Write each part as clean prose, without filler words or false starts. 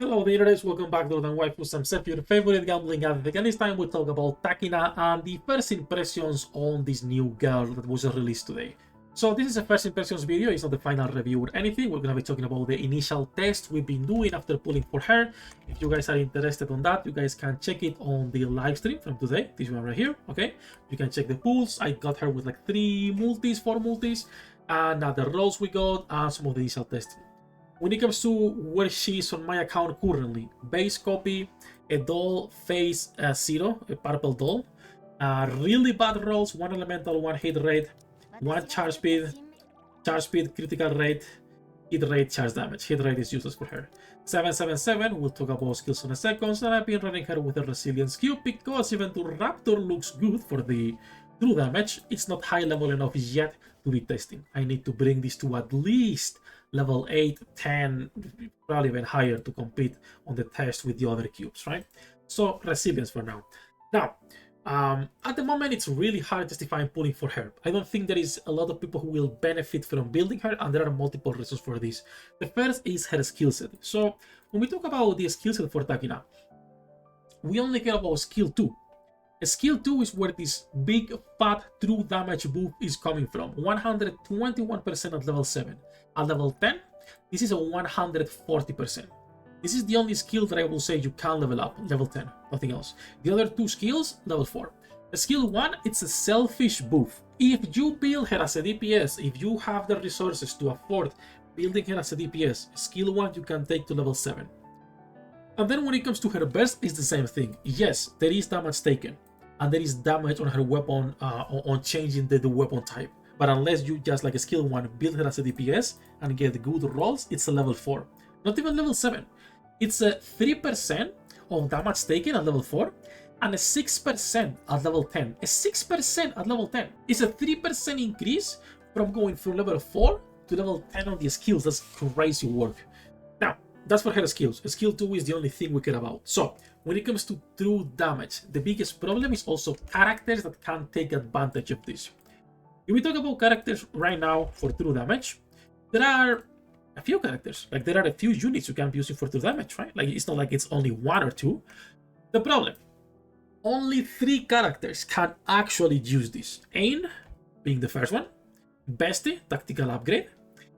Hello there, guys. Welcome back to the Waifus. I'm Sefhi, your favorite gambling addict, and this time we talk about Takina and the first impressions on this new girl that was released today. So this is a first impressions video, it's not the final review or anything. We're gonna be talking about the initial test we've been doing after pulling for her. If you guys are interested on that, you guys can check it on the live stream from today, this one right here, okay? You can check the pools. I got her with like 4 multis, and the rolls we got, and some of the initial tests. When it comes to where she is on my account currently, base copy, a doll, phase 0, a purple doll, really bad rolls, 1 elemental, 1 hit rate, 1 charge speed, critical rate, hit rate, charge damage. Hit rate is useless for her. 777, we'll talk about skills in a second, and I've been running her with a resilience cube because even though Raptor looks good for the true damage, it's not high level enough yet to be testing. I need to bring this to at least level 8, 10, probably even higher to compete on the test with the other cubes, right? So resilience for now. Now, at the moment, it's really hard justifying pulling for her. I don't think there is a lot of people who will benefit from building her, and there are multiple reasons for this. The first is her skill set. So when we talk about the skill set for Takina, we only care about skill 2. Skill 2 is where this big fat true damage buff is coming from. 121% at level 7. At level 10, this is a 140%. This is the only skill that I will say you can level up, level 10, nothing else. The other 2 skills, level 4. Skill 1, it's a selfish buff. If you build her as a DPS, if you have the resources to afford building her as a DPS, skill 1 you can take to level 7. And then when it comes to her burst, it's the same thing. Yes, there is damage taken, and there is damage on her weapon, on changing the weapon type. But unless you just like a skill 1, build her as a DPS and get good rolls, it's a level 4. Not even level 7. It's a 3% of damage taken at level 4 and a 6% at level 10. A 6% at level 10. It's a 3% increase from going from level 4 to level 10 on the skills. That's crazy work. Now, that's for her skills. Skill 2 is the only thing we care about. So, when it comes to true damage, the biggest problem is also characters that can take advantage of this. If we talk about characters right now for true damage, there are a few characters. Like, there are a few units you can be using for true damage, right? Like, it's not like it's only 1 or 2. The problem, only 3 characters can actually use this. Ain being the first one, Bestie, tactical upgrade,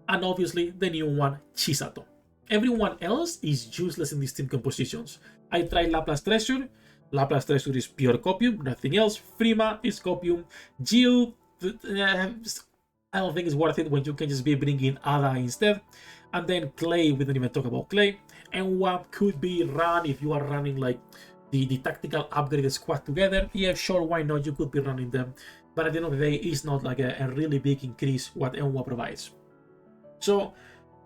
and obviously the new one, Chisato. Everyone else is useless in these team compositions. I tried Laplace Treasure. Laplace Treasure is pure copium, nothing else. Frima is copium. Jill, I don't think it's worth it when you can just be bringing Ada instead. And then Clay, we don't even talk about Clay. And what could be run if you are running like the tactical upgrade squad together. Yeah, sure, why not? You could be running them. But at the end of the day, it's not like a really big increase what Enwa provides. So,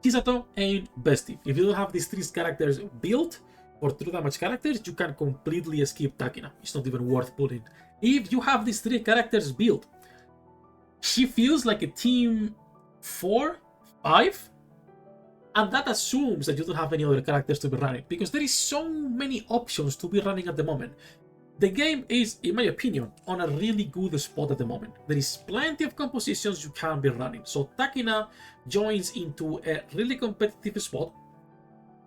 Chisato and Bestie. If you don't have these 3 characters built for true damage characters, you can completely skip Takina. It's not even worth pulling. If you have these 3 characters built, she feels like a team 4, 5, and that assumes that you don't have any other characters to be running, because there is so many options to be running at the moment. The game is, in my opinion, on a really good spot at the moment. There is plenty of compositions you can be running. So Takina joins into a really competitive spot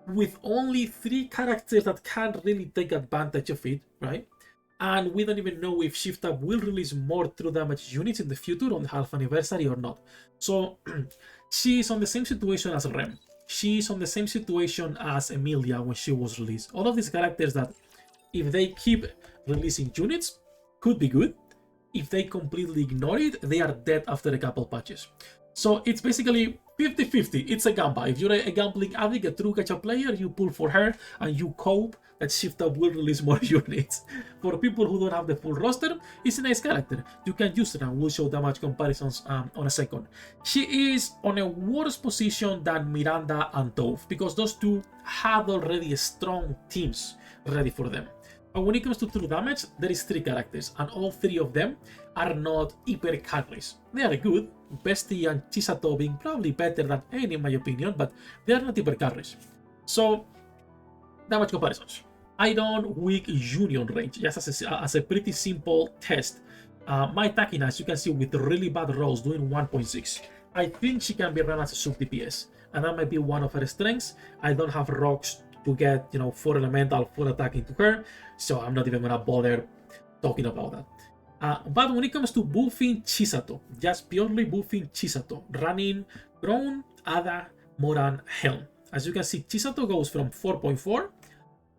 with only 3 characters that can really take advantage of it, right? And we don't even know if Shift Up will release more true damage units in the future on the half anniversary or not. So she's on the same situation as Rem. She's on the same situation as Emilia when she was released. All of these characters that, if they keep releasing units, could be good. If they completely ignore it, they are dead after a couple patches. So it's basically 50-50. It's a gamba. If you're a gambling addict, a true gacha player, you pull for her and you cope that Shift Up will release more units. For people who don't have the full roster, it's a nice character. You can use her, and we'll show damage comparisons on a second. She is on a worse position than Miranda and Toph, because those 2 had already strong teams ready for them. But when it comes to true damage, there is 3 characters, and all 3 of them are not hyper carries. They are good, Bestie and Chisato being probably better than any in my opinion, but they are not hyper carries. So, damage comparisons. Iron Weak Union range, just as a pretty simple test. My Takina, as you can see, with really bad rolls, doing 1.6. I think she can be run as a sub DPS, and that might be one of her strengths. I don't have rocks to get, 4 elemental, 4 attack into her, so I'm not even gonna bother talking about that. But when it comes to buffing Chisato, just purely buffing Chisato, running Crown, Ada, Moran, Helm. As you can see, Chisato goes from 4.4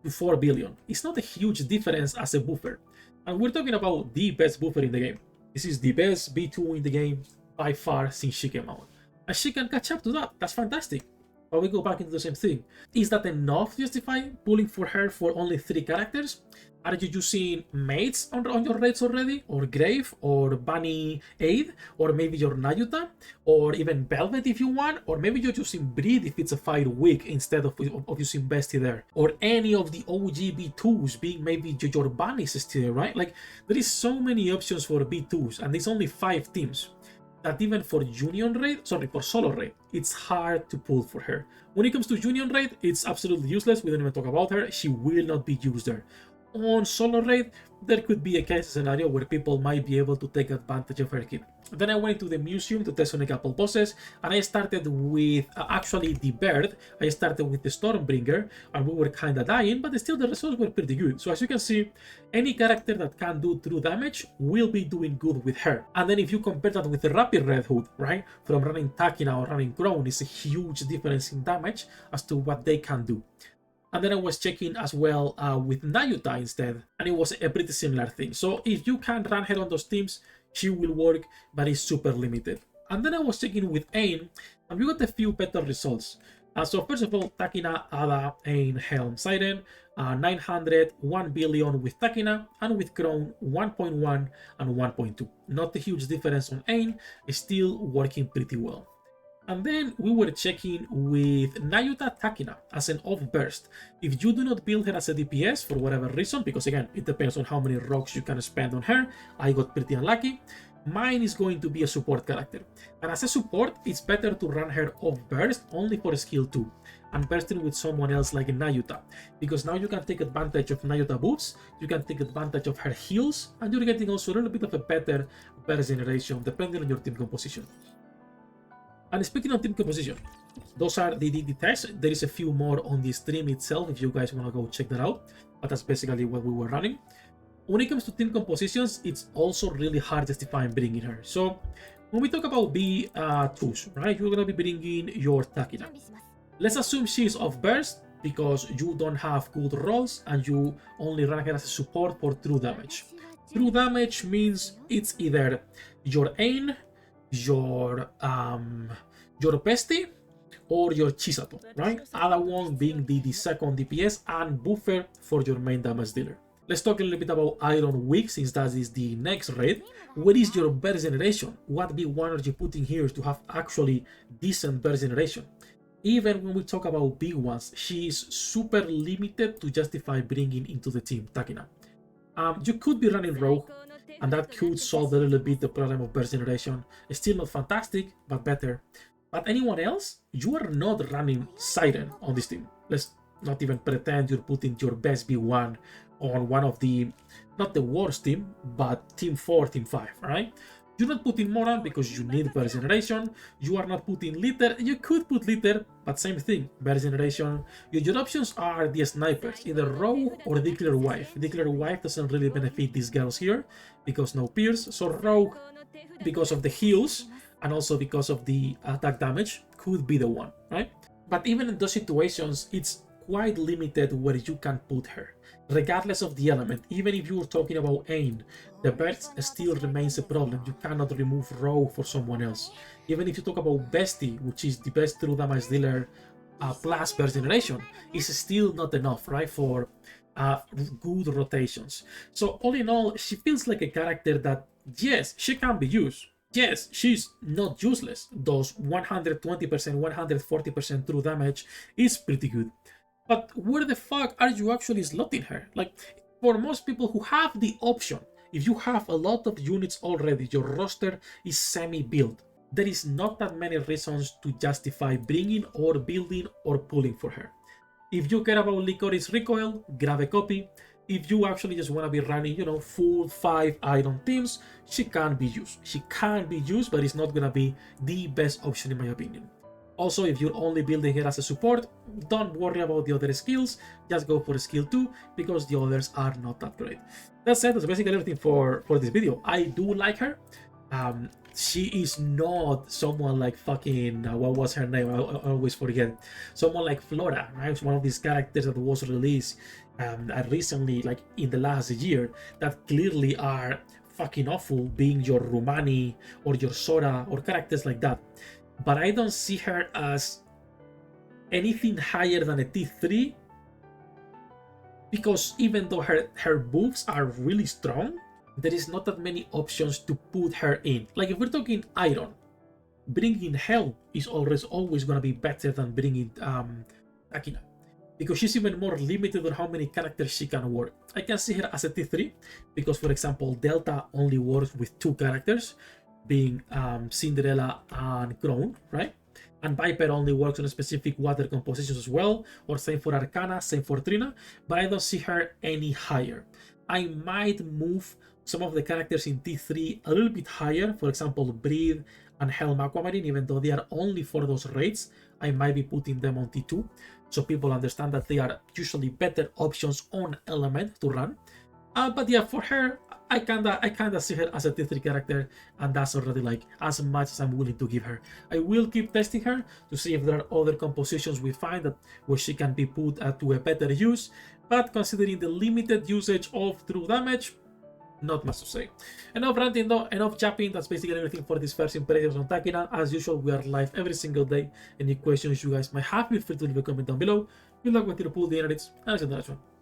to 4 billion. It's not a huge difference as a buffer. And we're talking about the best buffer in the game. This is the best B2 in the game by far since she came out. And she can catch up to that. That's fantastic. But we go back into the same thing. Is that enough to justify pulling for her for only 3 characters? Are you using mates on your raids already? Or Grave? Or Bunny Aid? Or maybe your Nayuta? Or even Velvet if you want? Or maybe you're using Breed if it's a fight weak instead of using Bestie there? Or any of the OG B2s being maybe your Bunnies still, right? Like, there is so many options for B2s and there's only 5 teams. That even for for solo raid, it's hard to pull for her. When it comes to Union raid, it's absolutely useless. We don't even talk about her. She will not be used there. On solo raid, there could be a case scenario where people might be able to take advantage of her kit. Then I went to the museum to test on a couple bosses, and I started with actually the bird. I started with the Stormbringer, and we were kinda dying, but still the results were pretty good. So as you can see, any character that can do true damage will be doing good with her. And then if you compare that with the Rapid Red Hood, right, from running Takina or running Crown, it's a huge difference in damage as to what they can do. And then I was checking as well with Nayuta instead, and it was a pretty similar thing. So if you can run her on those teams, she will work, but it's super limited. And then I was checking with Ain, and we got a few better results. So first of all, Takina, Ada, Ain, Helm, Siren, 900, 1 billion with Takina, and with Crown 1.1 and 1.2. Not a huge difference on Ain, still working pretty well. And then we were checking with Nayuta Takina as an off burst. If you do not build her as a DPS for whatever reason, because again, it depends on how many rocks you can spend on her, I got pretty unlucky. Mine is going to be a support character. And as a support, it's better to run her off burst only for skill 2 and bursting with someone else like Nayuta. Because now you can take advantage of Nayuta buffs, you can take advantage of her heals, and you're getting also a little bit of a better burst generation depending on your team composition. And speaking of team composition, those are the tests. There is a few more on the stream itself if you guys want to go check that out. But that's basically what we were running. When it comes to team compositions, it's also really hard justifying bringing her. So when we talk about B2s, right, you're going to be bringing your Takina. Let's assume she's off burst because you don't have good rolls and you only run her as a support for true damage. True damage means it's either your Ain, your Bestie, or your Chisato, right? Other one being the second DPS and buffer for your main damage dealer. Let's talk a little bit about Iron Week, since that is the next raid. What is your burst generation? What B1 are you putting here to have actually decent burst generation? Even when we talk about big ones, she is super limited to justify bringing into the team, Takina. You could be running Rogue, and that could solve a little bit the problem of burst generation. It's still not fantastic, but better. But anyone else, you are not running Siren on this team. Let's not even pretend you're putting your best B1 on one of the, not the worst team, but team 4, team 5, right? You're not putting Moran because you need burst generation. You are not putting Litter. You could put Litter, but same thing, burst generation. Your options are the snipers, either Rogue or Declare Wife. Declare Wife doesn't really benefit these girls here because no Pierce. So Rogue, because of the heals and also because of the attack damage, could be the one, right? But even in those situations, it's quite limited where you can put her. Regardless of the element, even if you're talking about Ain, the burst still remains a problem. You cannot remove Rogue for someone else. Even if you talk about Bestie, which is the best true damage dealer plus burst generation, it's still not enough, right, for good rotations. So all in all, she feels like a character that, yes, she can be used. Yes, she's not useless. Those 120%, 140% true damage is pretty good. But where the fuck are you actually slotting her? Like, for most people who have the option, if you have a lot of units already, your roster is semi-built, there is not that many reasons to justify bringing or building or pulling for her. If you care about Licorice Recoil, grab a copy. If you actually just want to be running, full 5 iron teams, she can be used. She can be used, but it's not going to be the best option in my opinion. Also, if you're only building her as a support, don't worry about the other skills, just go for skill 2, because the others are not that great. That said, that's basically everything for this video. I do like her. She is not someone like fucking, what was her name? I always forget. Someone like Flora, right? It's one of these characters that was released recently, like in the last year, that clearly are fucking awful, being your Rumani or your Sora or characters like that. But I don't see her as anything higher than a T3, because even though her moves are really strong, there is not that many options to put her in. Like if we're talking Iron, bringing Hell is always gonna be better than bringing Takina, because she's even more limited on how many characters she can work. I can see her as a T3 because, for example, Delta only works with 2 characters, being Cinderella and Crown, right? And Viper only works on specific water compositions as well, or same for Arcana, same for Trina, but I don't see her any higher. I might move some of the characters in T3 a little bit higher, for example, Breathe and Helm Aquamarine, even though they are only for those raids, I might be putting them on T2, so people understand that they are usually better options on Element to run. But yeah, for her, I kinda see her as a T3 character, and that's already like as much as I'm willing to give her. I will keep testing her to see if there are other compositions we find that where she can be put to a better use, but considering the limited usage of true damage, not much to say. Enough ranting though, enough chapping. That's basically everything for this first impressions on Takina. As usual, we are live every single day. Any questions you guys might have, feel free to leave a comment down below. Good luck with your pool, the edits, and I'll see you in the next one.